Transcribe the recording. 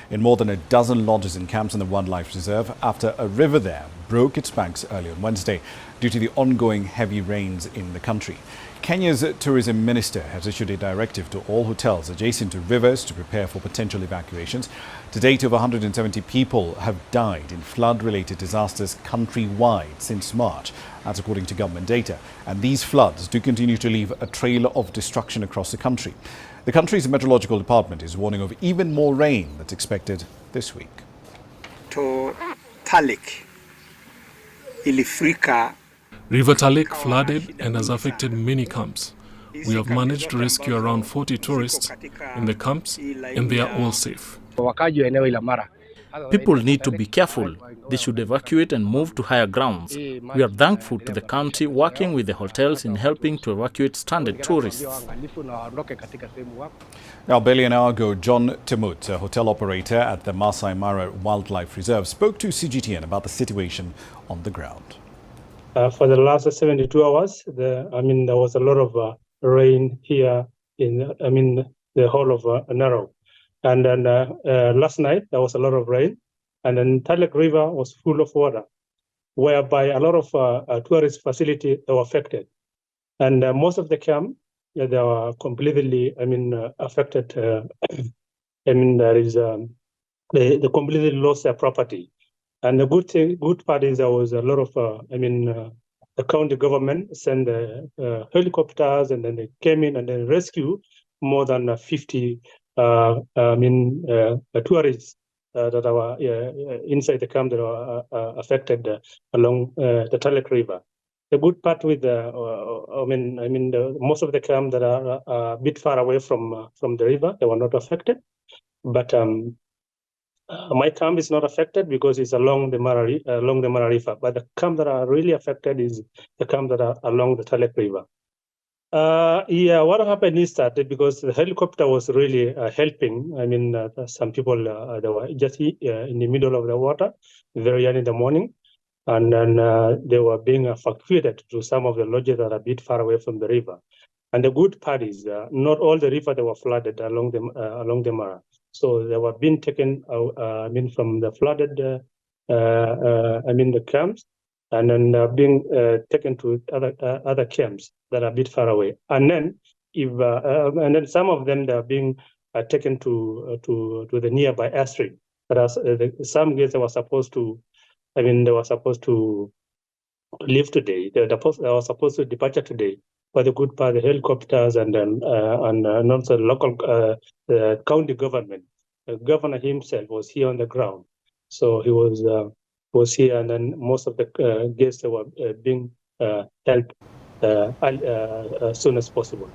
in more than a dozen lodges and camps in the wildlife reserve after a river there broke its banks early on Wednesday due to the ongoing heavy rains in the country. Kenya's tourism minister has issued a directive to all hotels adjacent to rivers to prepare for potential evacuations. To date, over 170 people have died in flood-related disasters countrywide since March. That's according to government data. And these floods do continue to leave a trail of destruction across the country. The country's meteorological department is warning of even more rain that's expected this week. To Talek ilifurika. River Talek flooded and has affected many camps. We have managed to rescue around 40 tourists in the camps and they are all safe. People need to be careful. They should evacuate and move to higher grounds. We are thankful to the county working with the hotels in helping to evacuate stranded tourists. Now, barely an hour ago, John Timut, a hotel operator at the Maasai Mara Wildlife Reserve, spoke to CGTN about the situation on the ground. For the last 72 hours, there was a lot of rain here in, the whole of Narrow. And then last night, there was a lot of rain. And then Talek River was full of water, whereby a lot of tourist facilities were affected. And most of the camp, they were completely, affected. There is, they completely lost their property. And the good part is there was a lot of, the county government sent helicopters, and then they came in and then rescued more than 50 tourists that were inside the camp that were affected along the Talek River. The good part with most of the camp that are a bit far away from the river, they were not affected, but my camp is not affected because it's along the Mara River. But the camp that are really affected is the camp that are along the Talek River. What happened is that because the helicopter was really helping, some people they were just in the middle of the water, very early in the morning, and then they were being evacuated to some of the lodges that are a bit far away from the river. And the good part is not all the river that were flooded along the Mara. So they were being taken from the flooded, the camps, and then being taken to other camps that are a bit far away. And then some of them they are being taken to the nearby airstrip. Some guests were supposed to, leave today. They were supposed to departure today. But the good part, the helicopters and also the local county government, the governor himself was here on the ground. So he was here, and then most of the guests were being helped as soon as possible.